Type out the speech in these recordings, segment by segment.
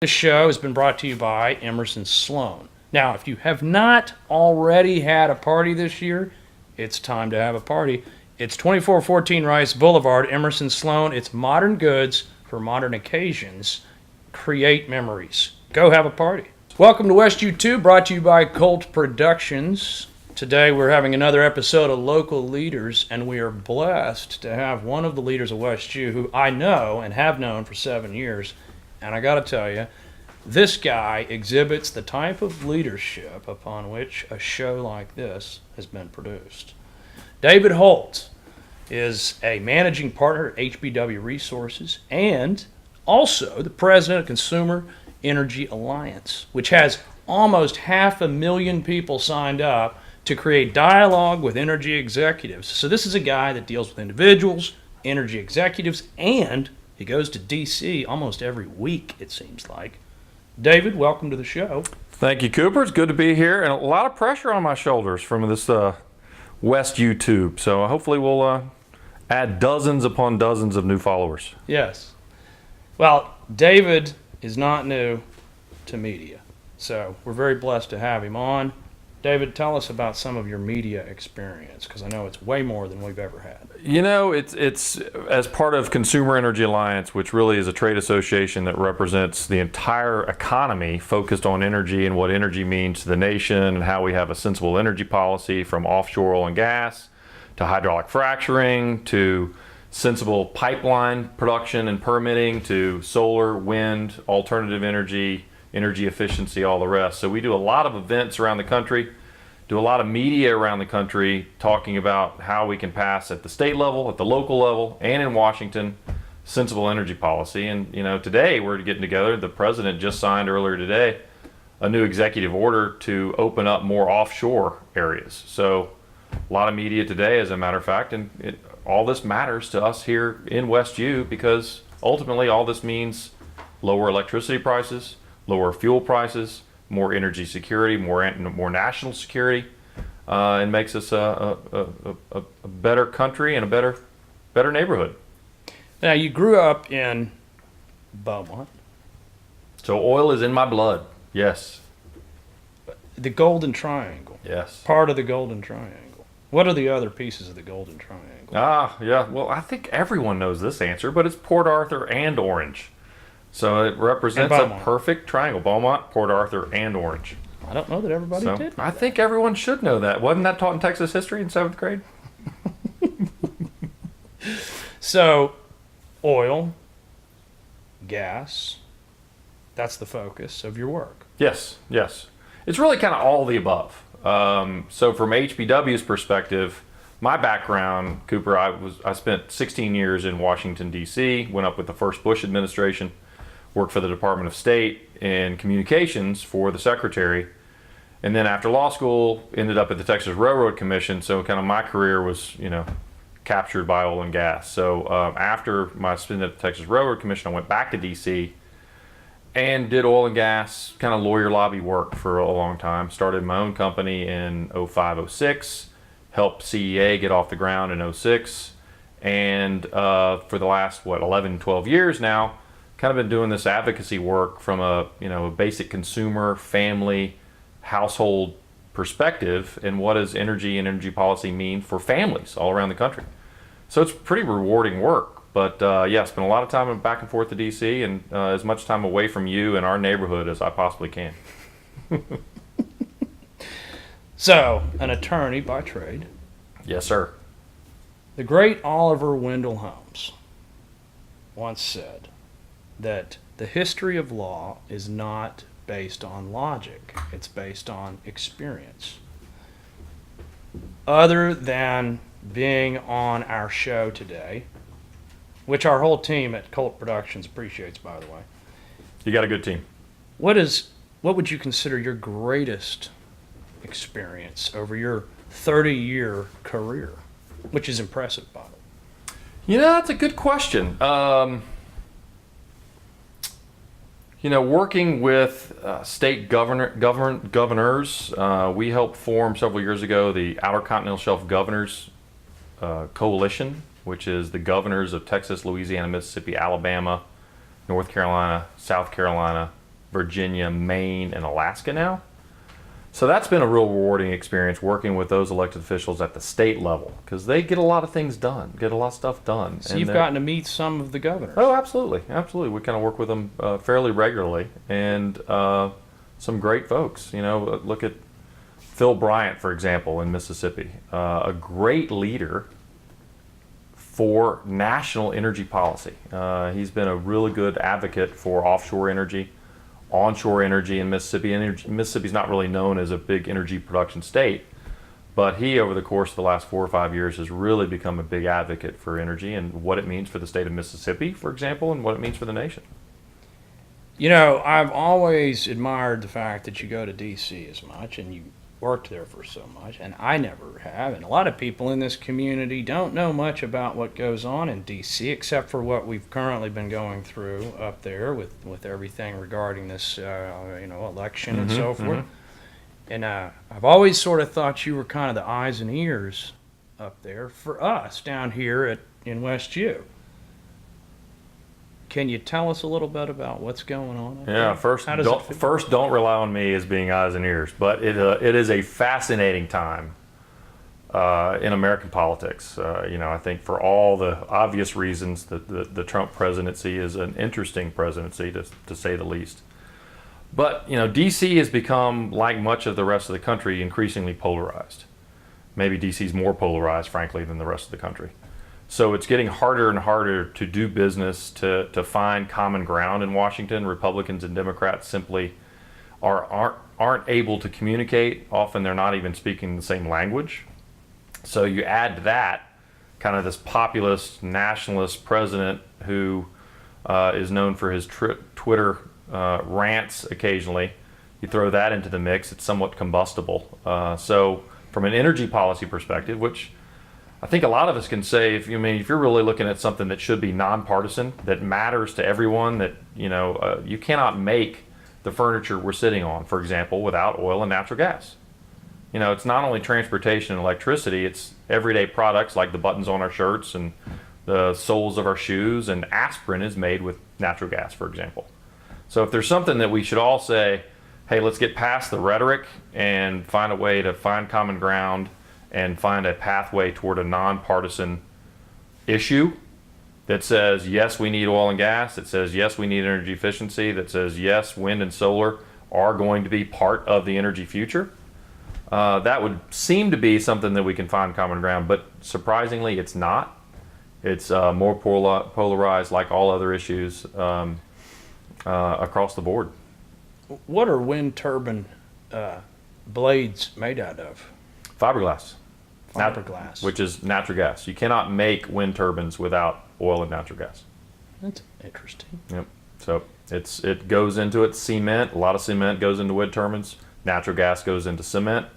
This show has been brought to you by Emerson Sloan. Now, if you have not already had a party this year, it's time to have a party. It's 2414 Rice Boulevard, Emerson Sloan. It's modern goods for modern occasions. Create memories. Go have a party. Welcome to West U2, brought to you by Holt Productions. Today we're having another episode of Local Leaders, and we are blessed to have one of the leaders of West U who I know and have known for 7 years. And I got to tell you, this guy exhibits the type of leadership upon which a show like this has been produced. David Holt is a managing partner at HBW Resources and also the president of Consumer Energy Alliance, which has almost 500,000 people signed up to create dialogue with energy executives. So this is a guy that deals with individuals, energy executives, and he goes to D.C. almost every week, it seems like. David, welcome to the show. Thank you, Cooper. It's good to be here, and a lot of pressure on my shoulders from this West YouTube. So hopefully we'll add dozens upon dozens of new followers. Yes. Well, David is not new to media, so we're very blessed to have him on. David, tell us about some of your media experience, because I know it's way more than we've ever had. You know, it's as part of Consumer Energy Alliance, which really is a trade association that represents the entire economy focused on energy and what energy means to the nation and how we have a sensible energy policy from offshore oil and gas to hydraulic fracturing to sensible pipeline production and permitting to solar, wind, alternative energy, energy efficiency, all the rest. So we do a lot of events around the country, do a lot of media around the country talking about how we can pass at the state level, at the local level, and in Washington, sensible energy policy. And you know, today we're getting together. The president just signed earlier today a new executive order to open up more offshore areas. So a lot of media today, as a matter of fact, and all this matters to us here in West U because ultimately all this means lower electricity prices, lower fuel prices, more energy security, more national security, and makes us a better country and a better neighborhood. Now, you grew up in Beaumont. So oil is in my blood, yes. The Golden Triangle. Yes. Part of the Golden Triangle. What are the other pieces of the Golden Triangle? Yeah. Well, I think everyone knows this answer, but it's Port Arthur and Orange. So it represents a perfect triangle. Beaumont, Port Arthur, and Orange. I don't know that everybody did. I think everyone should know that. Wasn't that taught in Texas history in 7th grade? So, oil, gas, that's the focus of your work. Yes. It's really kind of all the above. So from HBW's perspective, my background, Cooper, I spent 16 years in Washington, D.C., went up with the first Bush administration, worked for the Department of State in communications for the secretary, and then after law school ended up at the Texas Railroad Commission. So kind of my career was, captured by oil and gas. So after my stint at the Texas Railroad Commission, I went back to DC and did oil and gas kind of lawyer lobby work for a long time. Started my own company in 05, 06, helped CEA get off the ground in 06, and for the last 11, 12 years now, kind of been doing this advocacy work from a basic consumer, family, household perspective, and what does energy and energy policy mean for families all around the country. So it's pretty rewarding work, but spent a lot of time back and forth to DC and as much time away from you and our neighborhood as I possibly can. So, an attorney by trade. Yes, sir. The great Oliver Wendell Holmes once said that the history of law is not based on logic, it's based on experience. Other than being on our show today, which our whole team at Holt Productions appreciates, by the way. You got a good team. What would you consider your greatest experience over your 30-year career, which is impressive, by the way? That's a good question. Working with state governors, we helped form several years ago the Outer Continental Shelf Governors Coalition, which is the governors of Texas, Louisiana, Mississippi, Alabama, North Carolina, South Carolina, Virginia, Maine, and Alaska now. So that's been a real rewarding experience working with those elected officials at the state level because they get a lot of things done, get a lot of stuff done. So you've gotten to meet some of the governors. Oh, absolutely, absolutely. We kind of work with them fairly regularly, and some great folks. You know, look at Phil Bryant, for example, in Mississippi, a great leader for national energy policy. He's been a really good advocate for offshore energy, onshore energy in Mississippi. Mississippi's not really known as a big energy production state, but he, over the course of the last 4 or 5 years, has really become a big advocate for energy and what it means for the state of Mississippi, for example, and what it means for the nation. You know, I've always admired the fact that you go to D.C. as much and you worked there for so much, and I never have. And a lot of people in this community don't know much about what goes on in D.C. except for what we've currently been going through up there with everything regarding this, election and so forth. And I've always sort of thought you were kind of the eyes and ears up there for us down here in West U. Can you tell us a little bit about what's going on? Yeah, first don't rely on me as being eyes and ears, but it is a fascinating time in American politics. I think for all the obvious reasons that the Trump presidency is an interesting presidency, to say the least. But, D.C. has become, like much of the rest of the country, increasingly polarized. Maybe D.C.'s more polarized, frankly, than the rest of the country. So it's getting harder and harder to do business, to find common ground in Washington. Republicans and Democrats simply aren't able to communicate. Often they're not even speaking the same language. So you add to that kind of this populist, nationalist president who is known for his Twitter rants occasionally. You throw that into the mix, it's somewhat combustible. So from an energy policy perspective, which I think a lot of us can say, if you're really looking at something that should be nonpartisan, that matters to everyone, that you cannot make the furniture we're sitting on, for example, without oil and natural gas. It's not only transportation and electricity; it's everyday products like the buttons on our shirts and the soles of our shoes, and aspirin is made with natural gas, for example. So if there's something that we should all say, hey, let's get past the rhetoric and find a way to find common ground and find a pathway toward a nonpartisan issue that says, yes, we need oil and gas, that says, yes, we need energy efficiency, that says, yes, wind and solar are going to be part of the energy future. That would seem to be something that we can find common ground, but surprisingly, it's not. It's more polarized, like all other issues across the board. What are wind turbine blades made out of? Fiberglass. Fiberglass. Which is natural gas. You cannot make wind turbines without oil and natural gas. That's interesting. Yep. So it goes into it. Cement. A lot of cement goes into wind turbines. Natural gas goes into cement.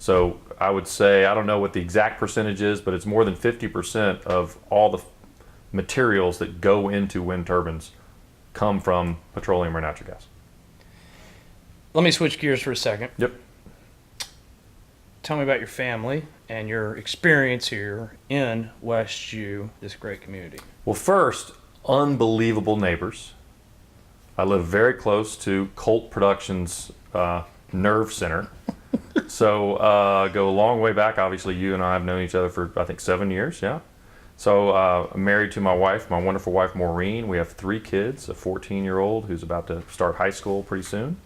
So I would say, I don't know what the exact percentage is, but it's more than 50% of all the materials that go into wind turbines come from petroleum or natural gas. Let me switch gears for a second. Yep. Tell me about your family and your experience here in West U, this great community. Well, first, unbelievable neighbors. I live very close to Holt Productions Nerve Center. So go a long way back. Obviously, you and I have known each other for, I think, 7 years, yeah? So I'm married to my wife, my wonderful wife, Maureen. We have 3 kids, a 14-year-old who's about to start high school pretty soon,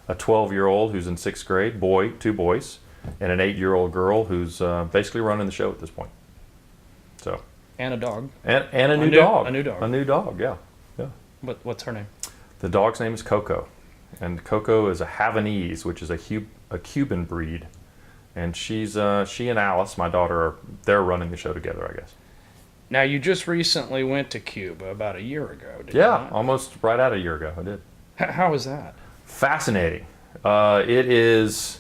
a 12-year-old who's in 6th grade, 2 boys, and an 8-year-old girl who's basically running the show at this point. So. And a dog. And a new dog. A new dog. A new dog, yeah. What's her name? The dog's name is Coco. And Coco is a Havanese, which is a Cuban breed. And she and Alice, my daughter, they're running the show together, I guess. Now, you just recently went to Cuba about a year ago, did you Yeah, not? almost right at a year ago, I did. How was that? Fascinating. It is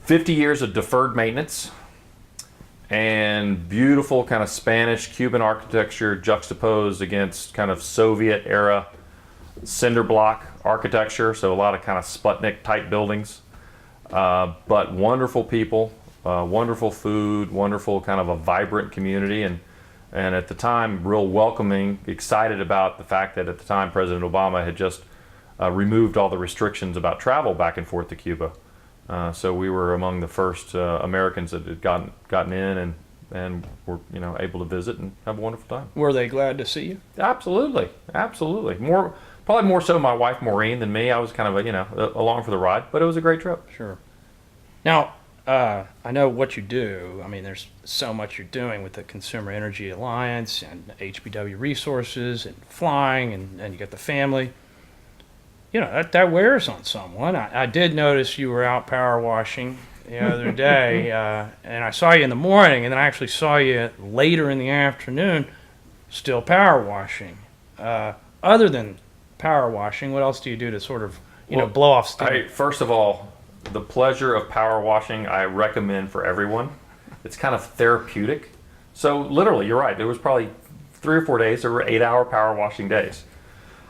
50 years of deferred maintenance and beautiful kind of Spanish Cuban architecture juxtaposed against kind of Soviet era cinder block architecture, so a lot of kind of Sputnik type buildings, but wonderful people, wonderful food, wonderful kind of a vibrant community, and at the time real welcoming, excited about the fact that at the time President Obama had just removed all the restrictions about travel back and forth to Cuba. So we were among the first Americans that had gotten in and were able to visit and have a wonderful time. Were they glad to see you? Absolutely, absolutely. Probably more so my wife Maureen than me. I was kind of along for the ride, but it was a great trip. Sure. Now, I know what you do. I mean, there's so much you're doing with the Consumer Energy Alliance and HBW Resources and flying, and you got the family. That wears on someone. I did notice you were out power washing the other day, and I saw you in the morning, and then I actually saw you later in the afternoon still power washing. Other than power washing, what else do you do to sort of, blow off steam? First of all, the pleasure of power washing I recommend for everyone. It's kind of therapeutic. So literally, you're right. There was probably 3 or 4 days. There were 8-hour power washing days.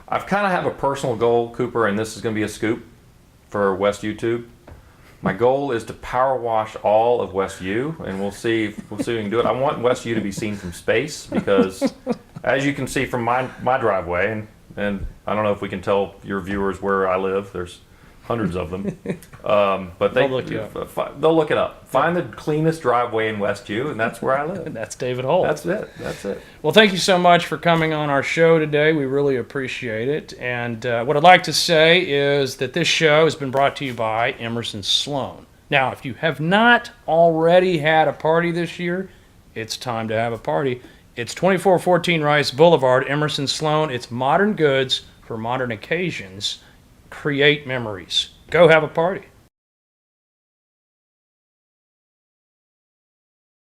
I've kind of have a personal goal, Cooper, and this is going to be a scoop for West YouTube. My goal is to power wash all of West U, and we'll see if we can do it. I want West U to be seen from space because, as you can see from my driveway, and I don't know if we can tell your viewers where I live. There's hundreds of them, but they'll look it up. Find the cleanest driveway in West U, and that's where I live. That's David Holt. That's it. Well, thank you so much for coming on our show today. We really appreciate it. And what I'd like to say is that this show has been brought to you by Emerson Sloan. Now, if you have not already had a party this year, it's time to have a party. It's 2414 Rice Boulevard, Emerson Sloan. It's modern goods for modern occasions. Create memories. Go have a party.